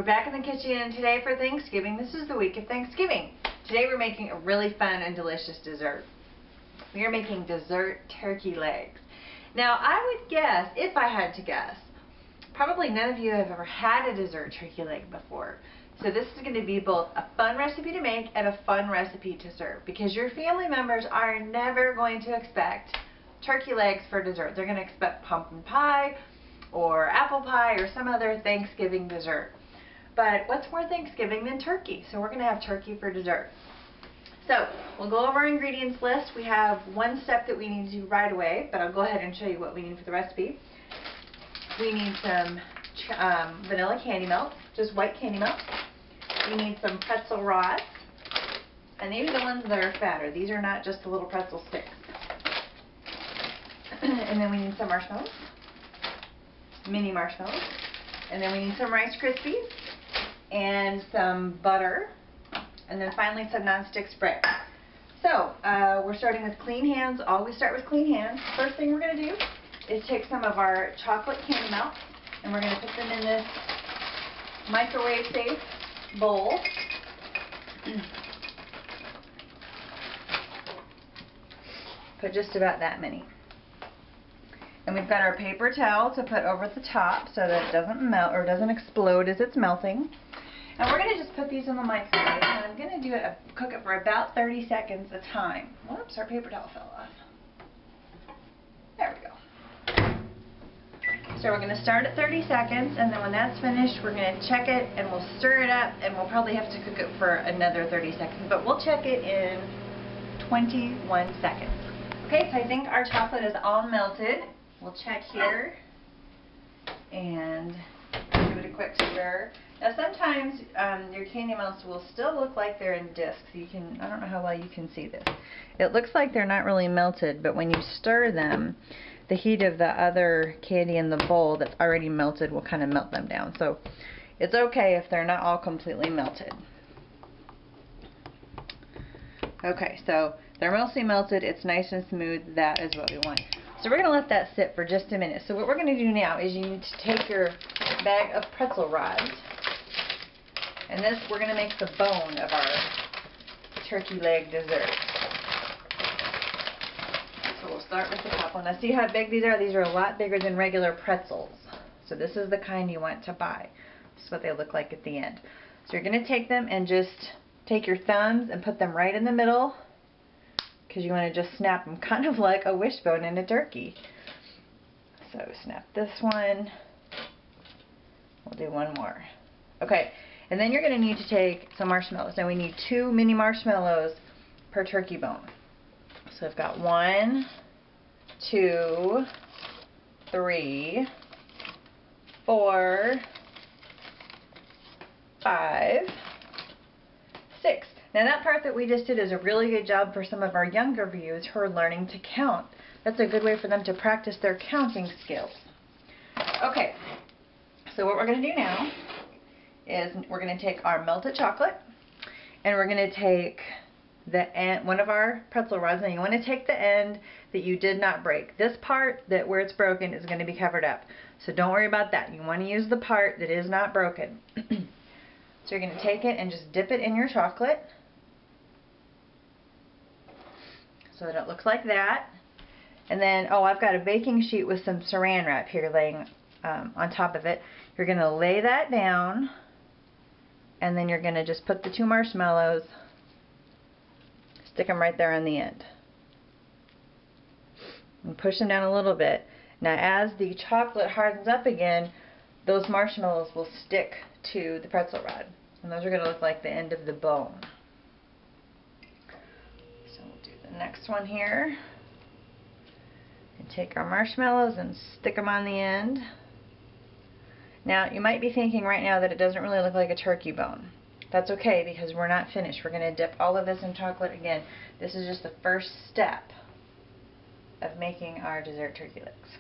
back in the kitchen and today for Thanksgiving. This is the week of Thanksgiving. Today we're making a really fun and delicious dessert. We are making dessert turkey legs. Now I would guess, if I had to guess, probably none of you have ever had a dessert turkey leg before. So this is going to be both a fun recipe to make and a fun recipe to serve, because your family members are never going to expect turkey legs for dessert. They're going to expect pumpkin pie or apple pie or some other Thanksgiving dessert. But what's more Thanksgiving than turkey? So we're going to have turkey for dessert. So we'll go over our ingredients list. We have one step that we need to do right away, but I'll go ahead and show you what we need for the recipe. We need some vanilla candy melt, just white candy melt. We need some pretzel rods, and these are the ones that are fatter. These are not just the little pretzel sticks. And then we need some marshmallows, mini marshmallows, and then we need some Rice Krispies and some butter, and then finally some nonstick spray. So we're starting with clean hands. Always start with clean hands. First thing we're going to do is take some of our chocolate candy melts, and we're going to put them in this microwave safe bowl. Put just about that many. And we've got our paper towel to put over the top so that it doesn't melt or doesn't explode as it's melting. And we're going to just put these in the microwave, and I'm going to do cook it for about 30 seconds a time. Whoops, our paper towel fell off. There we go. So we're going to start at 30 seconds, and then when that's finished, we're going to check it, and we'll stir it up, and we'll probably have to cook it for another 30 seconds, but we'll check it in 21 seconds. Okay, so I think our chocolate is all melted. We'll check here and give it a quick stir. Now sometimes your candy melts will still look like they're in discs. I don't know how well you can see this. It looks like they're not really melted, but when you stir them, the heat of the other candy in the bowl that's already melted will kind of melt them down. So it's okay if they're not all completely melted. Okay, so they're mostly melted. It's nice and smooth. That is what we want. So we're going to let that sit for just a minute. So what we're going to do now is you need to take your bag of pretzel rods, and this, we're going to make the bone of our turkey leg dessert. So we'll start with the top one. Now see how big these are? These are a lot bigger than regular pretzels. So this is the kind you want to buy. This is what they look like at the end. So you're going to take them and just take your thumbs and put them right in the middle, because you want to just snap them kind of like a wishbone in a turkey. So snap this one. We'll do one more. Okay, and then you're going to need to take some marshmallows. Now we need 2 mini marshmallows per turkey bone. So I've got 1, 2, 3, 4, 5, 6. Now that part that we just did is a really good job for some of our younger viewers who are learning to count. That's a good way for them to practice their counting skills. Okay, so what we're going to do now is we're going to take our melted chocolate, and we're going to take the end, one of our pretzel rods, and you want to take the end that you did not break. This part that where it's broken is going to be covered up. So don't worry about that. You want to use the part that is not broken. So you're going to take it and just dip it in your chocolate so that it looks like that. And then, oh, I've got a baking sheet with some saran wrap here laying on top of it. You're going to lay that down, and then you're going to just put the 2 marshmallows, stick them right there on the end, and push them down a little bit. Now as the chocolate hardens up again, those marshmallows will stick to the pretzel rod, and those are going to look like the end of the bone. So we'll do the next one here, and take our marshmallows and stick them on the end. Now you might be thinking right now that it doesn't really look like a turkey bone. That's okay, because we're not finished. We're going to dip all of this in chocolate again. This is just the first step of making our dessert turkey legs.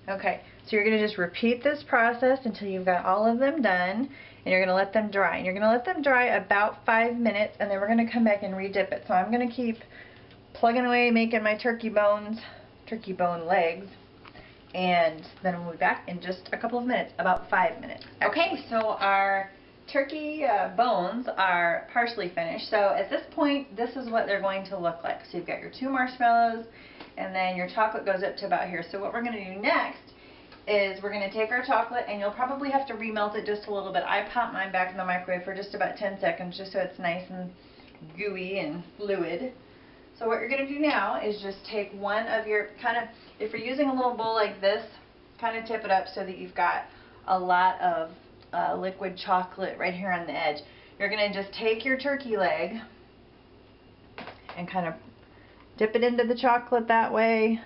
Okay, so you're going to just repeat this process until you've got all of them done, and you're going to let them dry. And you're going to let them dry about 5 minutes, and then we're going to come back and redip it. So I'm going to keep plugging away, making my turkey bone legs, and then we'll be back in just a couple of minutes, about 5 minutes. Okay, so our turkey bones are partially finished. So at this point, this is what they're going to look like. So you've got your 2 marshmallows, and then your chocolate goes up to about here. So what we're going to do next is we're going to take our chocolate, and you'll probably have to remelt it just a little bit. I pop mine back in the microwave for just about 10 seconds, just so it's nice and gooey and fluid. So what you're going to do now is just take one of your, if you're using a little bowl like this, kind of tip it up so that you've got a lot of liquid chocolate right here on the edge. You're going to just take your turkey leg and kind of dip it into the chocolate that way,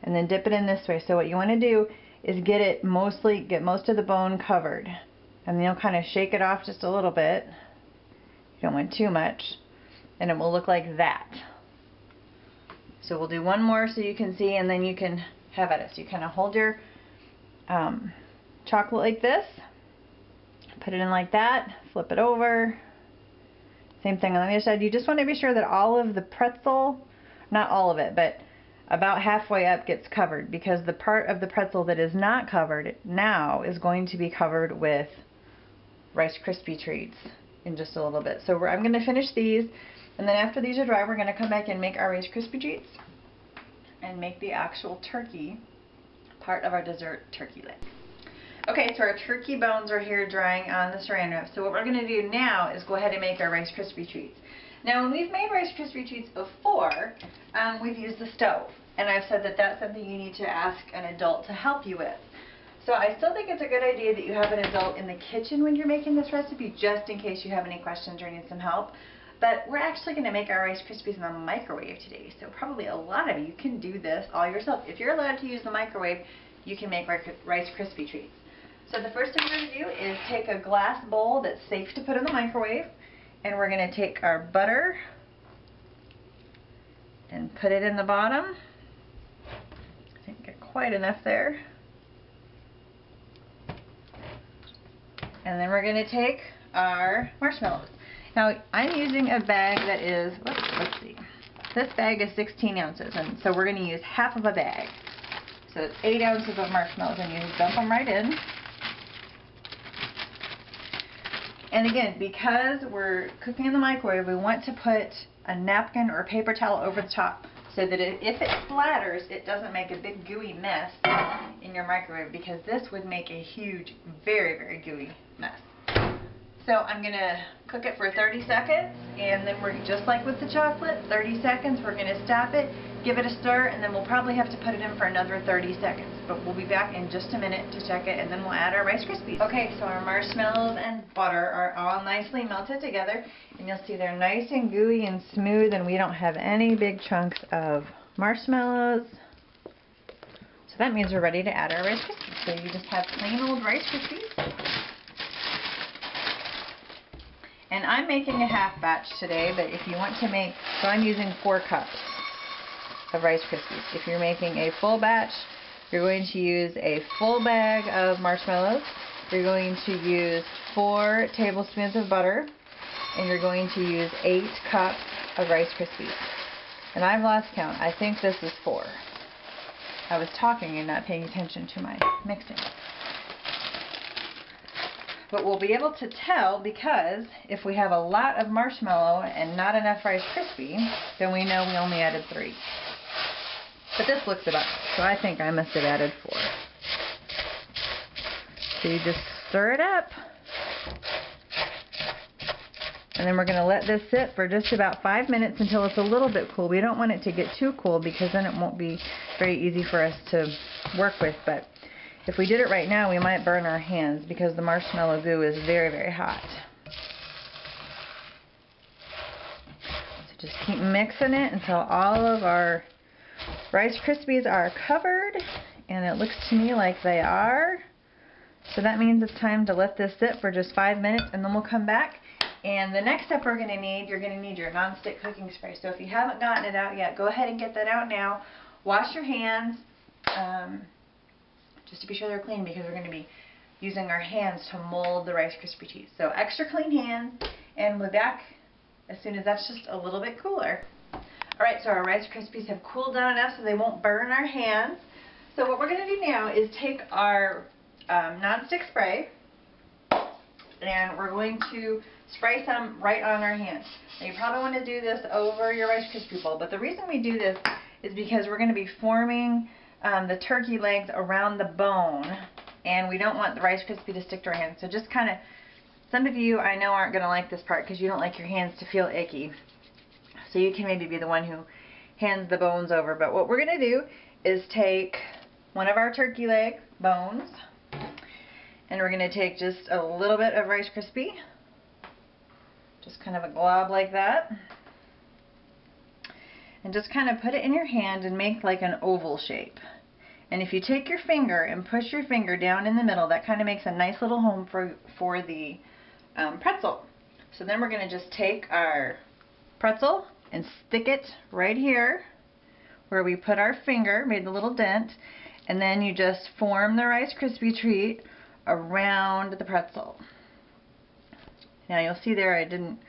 and then dip it in this way. So what you want to do is get most of the bone covered, and then you'll kind of shake it off just a little bit. You don't want too much, and it will look like that. So we'll do one more so you can see, and then you can have at it. So you kind of hold your chocolate like this, put it in like that, flip it over. Same thing on the other side. You just want to be sure that all of the pretzel, not all of it, but about halfway up gets covered, because the part of the pretzel that is not covered now is going to be covered with Rice Krispie treats in just a little bit. So I'm going to finish these, and then after these are dry, we're going to come back and make our Rice Krispie treats and make the actual turkey part of our dessert turkey leg. Okay, so our turkey bones are here drying on the saran wrap. So what we're going to do now is go ahead and make our Rice Krispie treats. Now, when we've made Rice Krispie treats before, we've used the stove. And I've said that that's something you need to ask an adult to help you with. So I still think it's a good idea that you have an adult in the kitchen when you're making this recipe, just in case you have any questions or need some help. But we're actually going to make our Rice Krispies in the microwave today. So probably a lot of you can do this all yourself. If you're allowed to use the microwave, you can make Rice Krispie treats. So the first thing we're going to do is take a glass bowl that's safe to put in the microwave, and we're going to take our butter and put it in the bottom. I didn't get quite enough there. And then we're going to take our marshmallows. Now I'm using a bag that is, let's see, this bag is 16 ounces, and so we're going to use half of a bag. So it's 8 ounces of marshmallows, and you just dump them right in. And again, because we're cooking in the microwave, we want to put a napkin or a paper towel over the top so that if it splatters, it doesn't make a big gooey mess in your microwave, because this would make a huge, very, very gooey mess. So I'm going to cook it for 30 seconds, and then we're just like with the chocolate, 30 seconds, we're going to stop it, give it a stir, and then we'll probably have to put it in for another 30 seconds. But we'll be back in just a minute to check it, and then we'll add our Rice Krispies. Okay, so our marshmallows and butter are all nicely melted together, and you'll see they're nice and gooey and smooth, and we don't have any big chunks of marshmallows. So that means we're ready to add our Rice Krispies. So you just have plain old Rice Krispies. And I'm making a half batch today, but if you want to make, so I'm using 4 cups of Rice Krispies. If you're making a full batch, you're going to use a full bag of marshmallows, you're going to use 4 tablespoons of butter, and you're going to use 8 cups of Rice Krispies. And I've lost count. I think this is 4. I was talking and not paying attention to my mixing. But we'll be able to tell, because if we have a lot of marshmallow and not enough Rice Krispie, then we know we only added 3. But this looks about, so I think I must have added 4. So you just stir it up. And then we're going to let this sit for just about 5 minutes until it's a little bit cool. We don't want it to get too cool, because then it won't be very easy for us to work with. But if we did it right now, we might burn our hands, because the marshmallow goo is very, very hot. So just keep mixing it until all of our Rice Krispies are covered, and it looks to me like they are. So that means it's time to let this sit for just 5 minutes, and then we'll come back. And the next step you're going to need your nonstick cooking spray. So if you haven't gotten it out yet, go ahead and get that out now. Wash your hands. Just to be sure they're clean, because we're going to be using our hands to mold the Rice Krispie treats. So extra clean hands, and we'll be back as soon as that's just a little bit cooler. Alright, so our Rice Krispies have cooled down enough so they won't burn our hands. So what we're going to do now is take our non-stick spray, and we're going to spray some right on our hands. Now you probably want to do this over your Rice Krispie bowl, but the reason we do this is because we're going to be forming the turkey legs around the bone, and we don't want the Rice Krispie to stick to our hands. So just kind of, some of you I know aren't going to like this part because you don't like your hands to feel icky. So you can maybe be the one who hands the bones over. But what we're going to do is take one of our turkey leg bones, and we're going to take just a little bit of Rice Krispie, just kind of a glob like that, and just kind of put it in your hand and make like an oval shape. And if you take your finger and push your finger down in the middle, that kind of makes a nice little home for the pretzel. So then we're going to just take our pretzel and stick it right here where we put our finger, made the little dent, and then you just form the Rice Krispie treat around the pretzel. Now you'll see there I didn't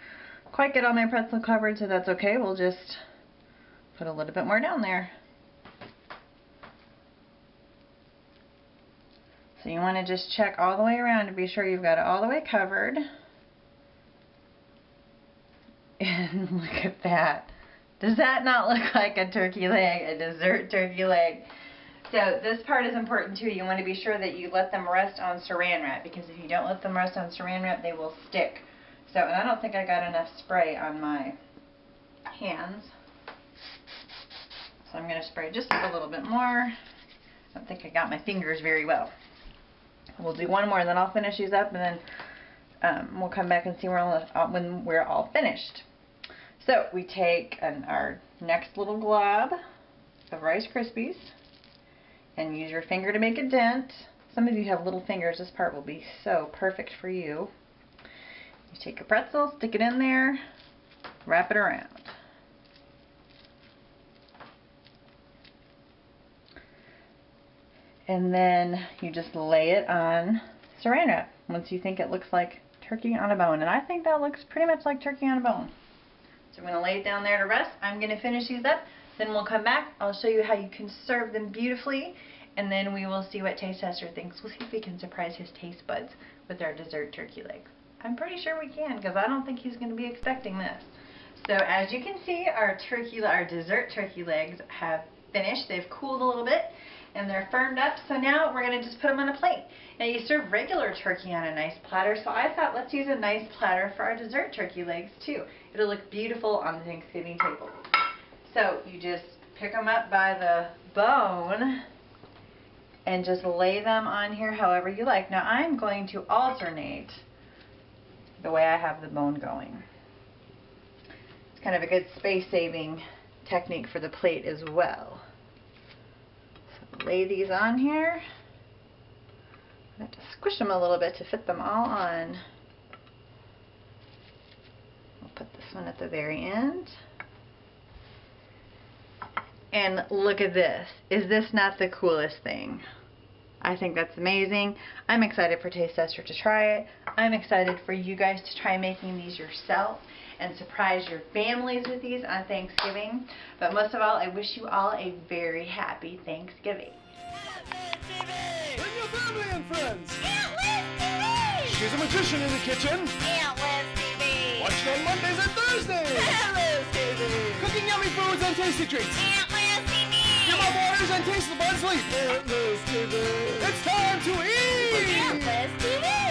quite get all my pretzel covered, so that's okay. We'll just put a little bit more down there. So you want to just check all the way around to be sure you've got it all the way covered. And look at that. Does that not look like a turkey leg, a dessert turkey leg? So this part is important too. You want to be sure that you let them rest on saran wrap, because if you don't let them rest on saran wrap, they will stick. So, and I don't think I got enough spray on my hands. So I'm going to spray just a little bit more. I don't think I got my fingers very well. We'll do one more and then I'll finish these up, and then we'll come back and see when we're all finished. So we take our next little glob of Rice Krispies and use your finger to make a dent. Some of you have little fingers. This part will be so perfect for you. You take a pretzel, stick it in there, wrap it around. And then you just lay it on saran wrap once you think it looks like turkey on a bone. And I think that looks pretty much like turkey on a bone. So I'm going to lay it down there to rest. I'm going to finish these up. Then we'll come back. I'll show you how you can serve them beautifully. And then we will see what Taste Tester thinks. We'll see if we can surprise his taste buds with our dessert turkey legs. I'm pretty sure we can, because I don't think he's going to be expecting this. So as you can see, our dessert turkey legs have finished. They've cooled a little bit and they're firmed up. So now we're going to just put them on a plate. Now you serve regular turkey on a nice platter, so I thought let's use a nice platter for our dessert turkey legs too. It'll look beautiful on the Thanksgiving table. So you just pick them up by the bone and just lay them on here however you like. Now I'm going to alternate the way I have the bone going. It's kind of a good space-saving technique for the plate as well. So lay these on here. I have to squish them a little bit to fit them all on. We'll put this one at the very end. And look at this. Is this not the coolest thing? I think that's amazing. I'm excited for Taste Tester to try it. I'm excited for you guys to try making these yourself and surprise your families with these on Thanksgiving. But most of all, I wish you all a very happy Thanksgiving. Bring your family and friends. Aunt Liz TV! She's a magician in the kitchen. Aunt Liz TV! Watch it on Mondays and Thursdays. Aunt Liz TV! Cooking yummy foods and tasty treats. Aunt Liz TV! Give up orders and taste the bun sleep. Aunt Liz TV. It's time to eat. Aunt Liz TV!